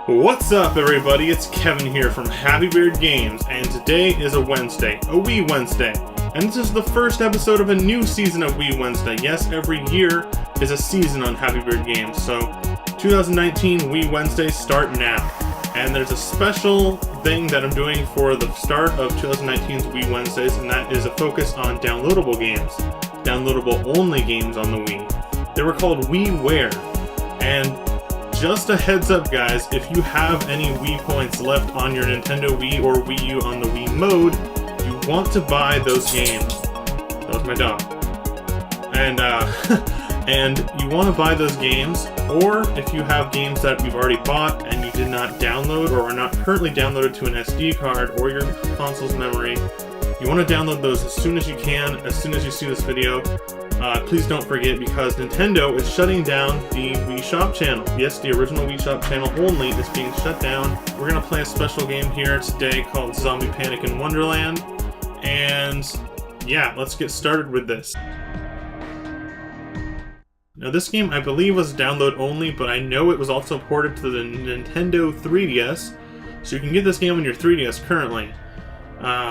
What's up, everybody? It's Kevin here from Happy Beard Games, and today is a Wednesday, a Wii Wednesday. And this is the first episode of a new season of Wii Wednesday. Yes, every year is a season on Happy Beard Games, so 2019 Wii Wednesdays start now. And there's a special thing that I'm doing for the start of 2019's Wii Wednesdays, and that is a focus on downloadable games. Downloadable only games on the Wii. They were called WiiWare. And just a heads up, guys, if you have any Wii points left on your Nintendo Wii or Wii U on the Wii mode, you want to buy those games. That was my dog. And you want to buy those games, or if you have games that you've already bought and you did not download or are not currently downloaded to an SD card or your console's memory, you want to download those as soon as you can, as soon as you see this video. Please don't forget, because Nintendo is shutting down the Wii Shop channel. Yes, the original Wii Shop channel only is being shut down. We're going to play a special game here today called Zombie Panic in Wonderland. And yeah, let's get started with this. Now this game I believe was download only, but I know it was also ported to the Nintendo 3DS. So you can get this game on your 3DS currently.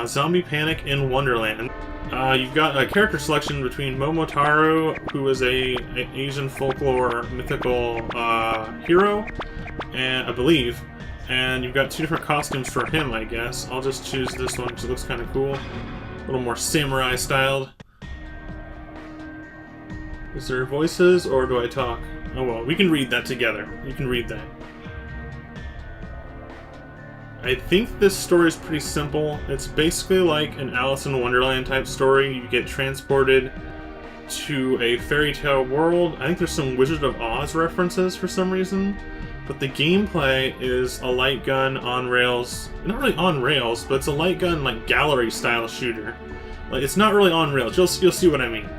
Zombie Panic in Wonderland. You've got a character selection between Momotaro, who is an Asian folklore mythical hero, and I believe, and you've got two different costumes for him, I guess. I'll just choose this one because it looks kind of cool. A little more samurai styled. Is there voices, or do I talk? Oh well, we can read that together. You can read that. I think this story is pretty simple. It's basically like an Alice in Wonderland type story. You get transported to a fairy tale world. I think there's some Wizard of Oz references for some reason. But the gameplay is a light gun on rails. Not really on rails, but it's a light gun like gallery style shooter. Like, it's not really on rails. You'll see what I mean.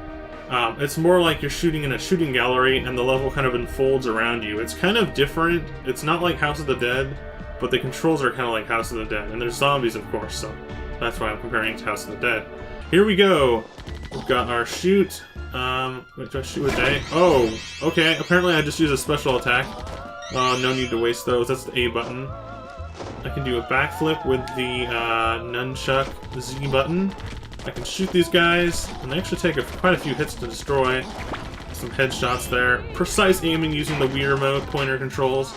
It's more like you're shooting in a shooting gallery and the level kind of unfolds around you. It's kind of different. It's not like House of the Dead, but the controls are kind of like House of the Dead. And there's zombies, of course, so that's why I'm comparing it to House of the Dead. Here we go! We've got our shoot. Wait, do I shoot with A? Oh, okay. Apparently I just use a special attack. No need to waste those. That's the A button. I can do a backflip with the nunchuck Z button. I can shoot these guys, and they actually take quite a few hits to destroy. Some headshots there. Precise aiming using the Wii Remote pointer controls.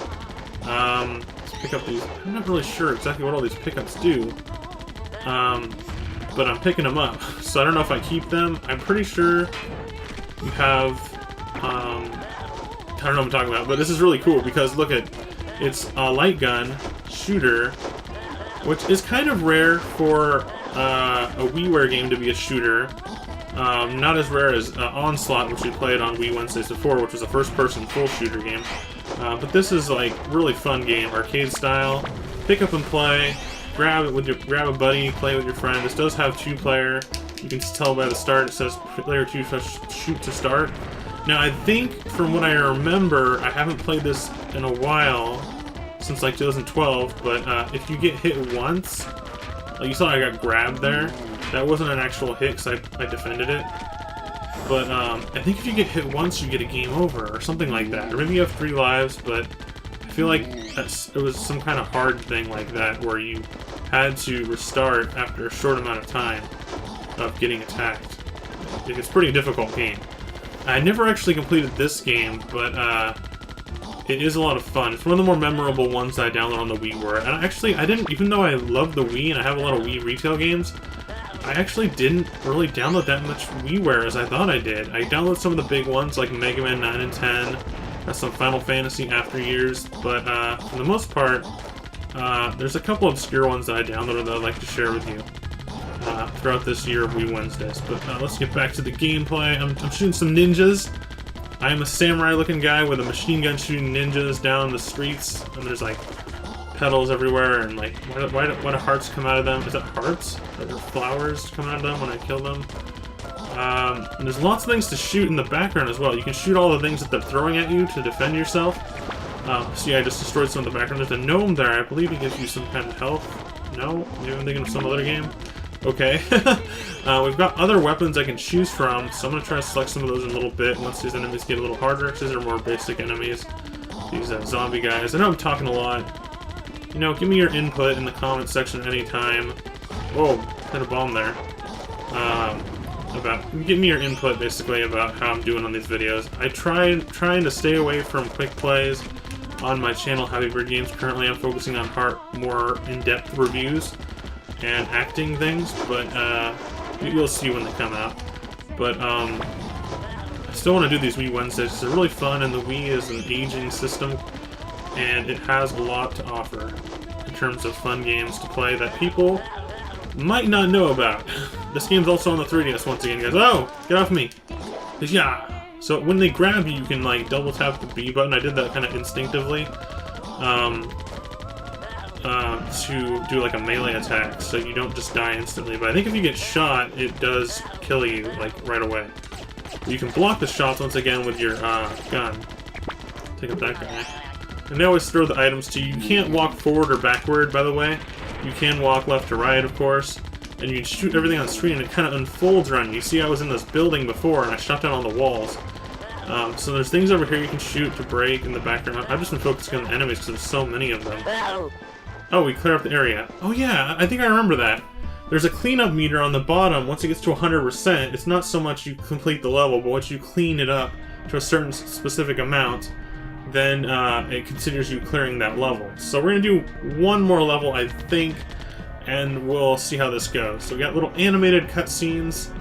Let's pick up these. I'm not really sure exactly what all these pickups do, but I'm picking them up. So I don't know if I keep them. I'm pretty sure you have, I don't know what I'm talking about, but this is really cool because look at, it's a light gun shooter, which is kind of rare for a WiiWare game to be a shooter. Not as rare as Onslaught, which we played on Wii Wednesdays before, which was a first-person full shooter game. But this is like really fun game, arcade style. Pick up and play. Grab a buddy, play with your friend. This does have two-player. You can tell by the start it says player 2 shoot to start. Now I think from what I remember, I haven't played this in a while, since like 2012. But if you get hit once, like you saw I got grabbed there. That wasn't an actual hit because I defended it. But I think if you get hit once, you get a game over or something like that. Or maybe you have 3 lives, but I feel like it was some kind of hard thing like that where you had to restart after a short amount of time of getting attacked. It's a pretty difficult game. I never actually completed this game, but it is a lot of fun. It's one of the more memorable ones that I downloaded on the WiiWare. And I didn't, even though I love the Wii and I have a lot of Wii retail games, I actually didn't really download that much WiiWare as I thought I did. I downloaded some of the big ones like Mega Man 9 and 10, some Final Fantasy After Years, but for the most part, there's a couple obscure ones that I downloaded that I'd like to share with you throughout this year of Wii Wednesdays. But let's get back to the gameplay. I'm shooting some ninjas. I am a samurai-looking guy with a machine gun shooting ninjas down the streets, and there's like petals everywhere, and like, why do hearts come out of them? Is that hearts? Are there flowers come out of them when I kill them? And there's lots of things to shoot in the background as well. You can shoot all the things that they're throwing at you to defend yourself. See, I just destroyed some of the background. There's a gnome there. I believe it gives you some kind of health. No? Maybe I'm thinking of some other game. Okay. We've got other weapons I can choose from, so I'm going to try to select some of those in a little bit once these enemies get a little harder, because these are more basic enemies. These zombie guys. I know I'm talking a lot. you know, give me your input in the comment section anytime. Whoa, hit a bomb there. Give me your input basically about how I'm doing on these videos. Trying to stay away from quick plays on my channel, Happy Bird Games. Currently, I'm focusing on more in-depth reviews and acting things, but you'll see when they come out. But I still want to do these Wii Wednesdays. They're really fun, and the Wii is an aging system, and it has a lot to offer in terms of fun games to play that people might not know about. This game's also on the 3DS once again, guys. Oh, get off me! Yeah. So when they grab you, you can like double tap the B button. I did that kind of instinctively to do like a melee attack, so you don't just die instantly. But I think if you get shot, it does kill you like right away. You can block the shots once again with your gun. Take up that guy. And they always throw the items to you. You can't walk forward or backward, by the way. You can walk left to right, of course. And you can shoot everything on screen, and it kind of unfolds around you. You see, I was in this building before, and I shot down on the walls. So there's things over here you can shoot to break in the background. I've just been focusing on the enemies because there's so many of them. Oh, we clear up the area. Oh yeah, I think I remember that. There's a cleanup meter on the bottom. Once it gets to 100%, it's not so much you complete the level, but once you clean it up to a certain specific amount, then it considers you clearing that level. So we're going to do one more level, I think, and we'll see how this goes. So we got little animated cutscenes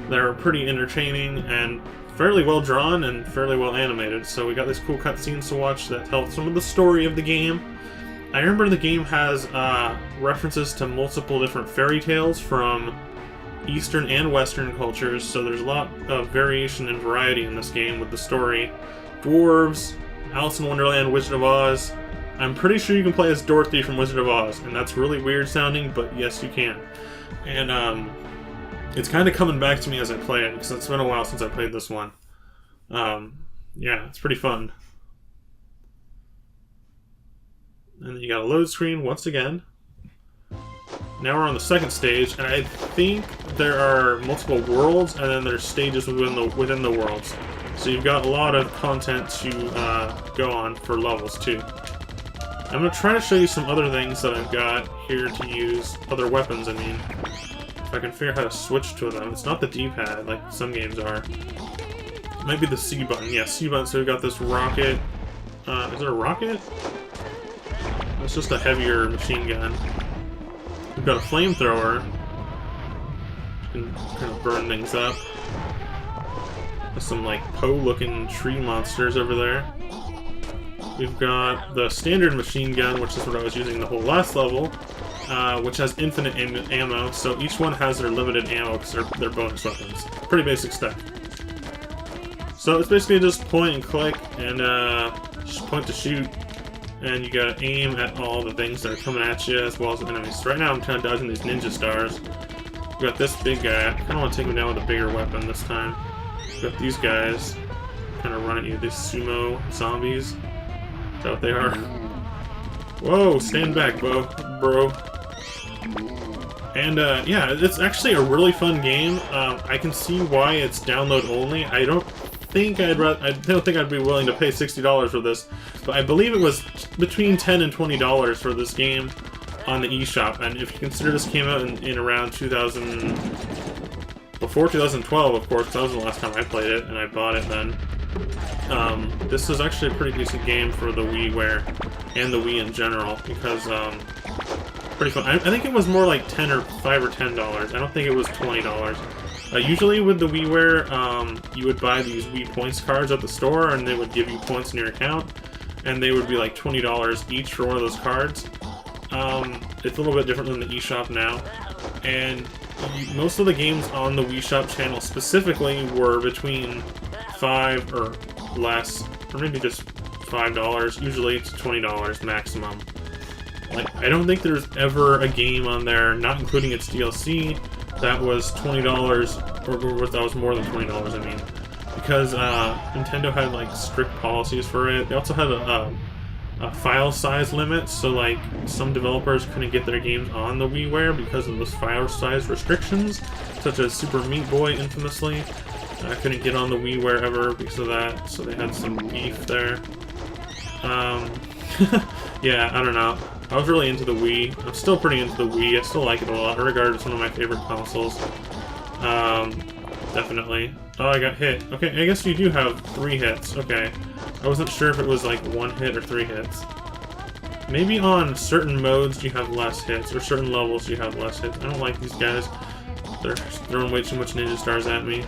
that are pretty entertaining and fairly well drawn and fairly well animated. So we got these cool cutscenes to watch that tell some of the story of the game. I remember the game has references to multiple different fairy tales from Eastern and Western cultures, so there's a lot of variation and variety in this game with the story. Dwarves, Alice in Wonderland, Wizard of Oz. I'm pretty sure you can play as Dorothy from Wizard of Oz, and that's really weird sounding, but yes, you can. And it's kind of coming back to me as I play it, because it's been a while since I played this one. Yeah, it's pretty fun. And then you got a load screen once again. Now we're on the second stage, and I think there are multiple worlds, and then there's stages within the worlds. So you've got a lot of content to go on for levels too. I'm going to try to show you some other things that I've got here to use, other weapons I mean. If I can figure out how to switch to them. It's not the D-pad like some games are. It might be the C button. Yeah, C button. So we've got this rocket. Is it a rocket? It's just a heavier machine gun. We've got a flamethrower. You can kind of burn things up. There's some like Poe-looking tree monsters over there. We've got the standard machine gun, which is what I was using the whole last level, which has infinite ammo. So each one has their limited ammo because they're bonus weapons. Pretty basic stuff. So it's basically just point and click and just point to shoot. And you gotta aim at all the things that are coming at you as well as the enemies. So right now I'm kind of dodging these ninja stars. We got this big guy. I kind of want to take him down with a bigger weapon this time. We got these guys kind of run at you. These sumo zombies. Is that what they are? Whoa, stand back, bro. And yeah, it's actually a really fun game. I can see why it's download only. I don't think I'd be willing to pay $60 for this, but I believe it was between $10 and $20 for this game on the eShop. And if you consider this came out in around 2000, before 2012, of course, because that was the last time I played it, and I bought it then. This is actually a pretty decent game for the WiiWare and the Wii in general, because pretty fun. I think it was more like $5 or $10. I don't think it was $20. Usually with the WiiWare, you would buy these Wii Points cards at the store, and they would give you points in your account, and they would be like $20 each for one of those cards. It's a little bit different than the eShop now, and most of the games on the Wii Shop channel specifically were between $5 or less, or maybe just $5. Usually it's $20 maximum. Like, I don't think there's ever a game on there, not including its DLC, that was $20, or that was more than $20, I mean. Because Nintendo had, like, strict policies for it. They also had a file size limit, so, like, some developers couldn't get their games on the WiiWare because of those file size restrictions, such as Super Meat Boy, infamously. Couldn't get on the WiiWare ever because of that, so they had some beef there. Yeah, I don't know. I was really into the Wii. I'm still pretty into the Wii. I still like it a lot. I regard it as one of my favorite consoles. Definitely. Oh, I got hit. Okay, I guess you do have 3 hits. Okay. I wasn't sure if it was like 1 hit or 3 hits. Maybe on certain modes you have less hits, or certain levels you have less hits. I don't like these guys. They're throwing way too much ninja stars at me.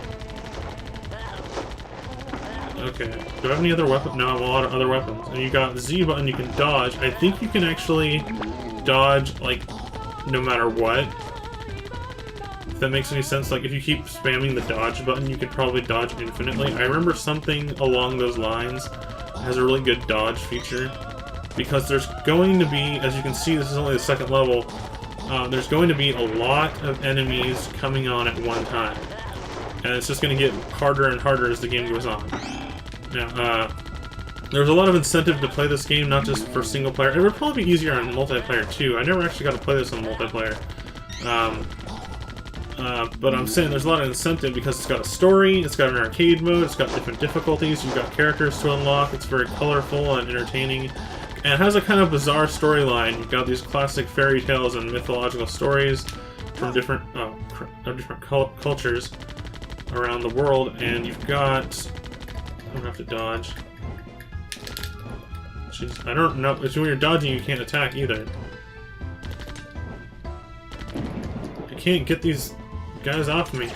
Okay. Do I have any other weapons? No, I have a lot of other weapons. And you got the Z button, you can dodge. I think you can actually dodge, like, no matter what. If that makes any sense. Like, if you keep spamming the dodge button, you could probably dodge infinitely. I remember something along those lines. It has a really good dodge feature. Because there's going to be, as you can see, this is only the 2nd level, there's going to be a lot of enemies coming on at one time. And it's just going to get harder and harder as the game goes on. Now, there's a lot of incentive to play this game, not just for single player. It would probably be easier on multiplayer too. I never actually got to play this on multiplayer. But I'm saying there's a lot of incentive because it's got a story, it's got an arcade mode, it's got different difficulties, you've got characters to unlock, it's very colorful and entertaining. And it has a kind of bizarre storyline. You've got these classic fairy tales and mythological stories from different cultures around the world, and you've got... I don't have to dodge. Jeez, I don't know. It's when you're dodging, you can't attack either. I can't get these guys off me.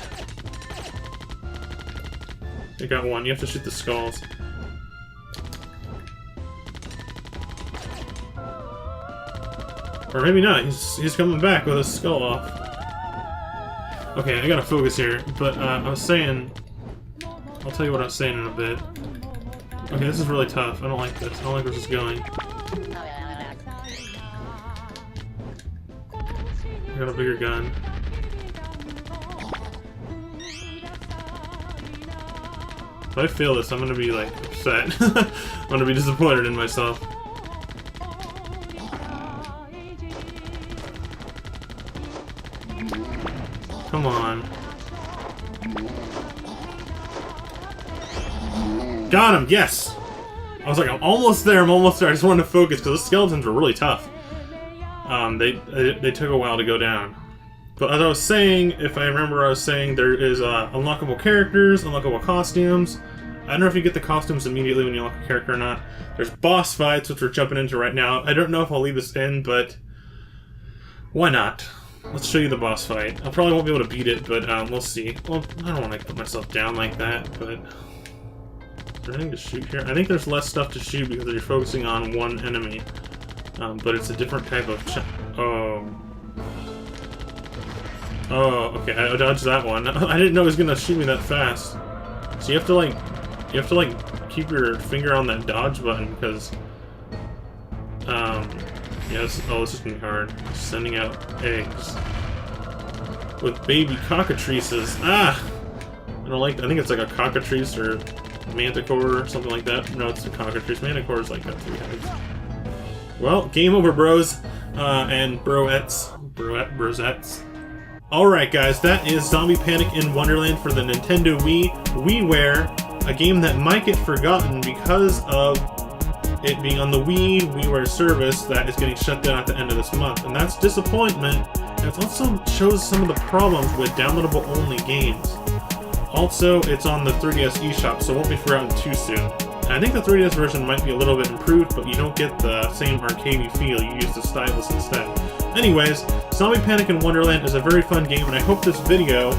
I got one. You have to shoot the skulls. Or maybe not. He's coming back with his skull off. Okay, I gotta focus here. But I was saying... I'll tell you what I was saying in a bit. Okay, this is really tough. I don't like this. I don't like where this is going. I got a bigger gun. If I fail this, I'm gonna be, like, upset. I'm gonna be disappointed in myself. Come on. Got him! Yes! I was like, I'm almost there, I'm almost there. I just wanted to focus, because the skeletons were really tough. They took a while to go down. But as I was saying, if I remember I was saying, there is unlockable characters, unlockable costumes. I don't know if you get the costumes immediately when you unlock a character or not. There's boss fights, which we're jumping into right now. I don't know if I'll leave this in, but why not? Let's show you the boss fight. I probably won't be able to beat it, but we'll see. Well, I don't want to put myself down like that, but... Is there anything to shoot here? I think there's less stuff to shoot because you're focusing on one enemy. But it's a different type of... Oh, okay, I dodged that one. I didn't know it was gonna shoot me that fast. So you have to like keep your finger on that dodge button because yeah, this is gonna be hard. Sending out eggs with baby cockatrices. Ah, I don't like. I think it's like a cockatrice or manticore or something like that. No, it's a cockatrice. Manticore's like got 3 heads. Well, game over, bros and brosettes. Alright guys, that is Zombie Panic in Wonderland for the Nintendo Wii WiiWare, a game that might get forgotten because of it being on the WiiWare service that is getting shut down at the end of this month. And that's disappointment, and it also shows some of the problems with downloadable only games. Also, it's on the 3DS eShop, so it won't be forgotten too soon. And I think the 3DS version might be a little bit improved, but you don't get the same arcadey feel. You use the stylus instead. Anyways, Zombie Panic in Wonderland is a very fun game, and I hope this video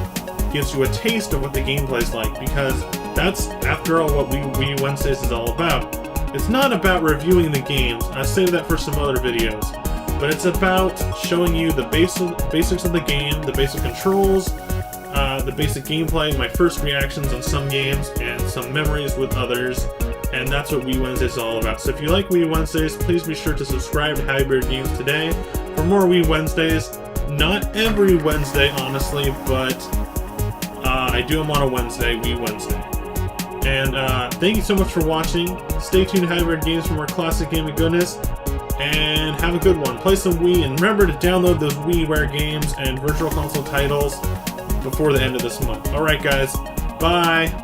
gives you a taste of what the gameplay is like, because that's, after all, what Wii Wednesdays is all about. It's not about reviewing the games, I save that for some other videos, but it's about showing you the basics of the game, the basic controls, the basic gameplay, my first reactions on some games, and some memories with others, and that's what Wii Wednesdays is all about. So if you like Wii Wednesdays, please be sure to subscribe to Hybrid Games today for more Wii Wednesdays. Not every Wednesday, honestly, but I do them on a Wednesday, Wii Wednesday. And thank you so much for watching. Stay tuned to Hybrid Games for more classic gaming goodness, and have a good one. Play some Wii, and remember to download those WiiWare games and Virtual Console titles before the end of this month. Alright guys, bye!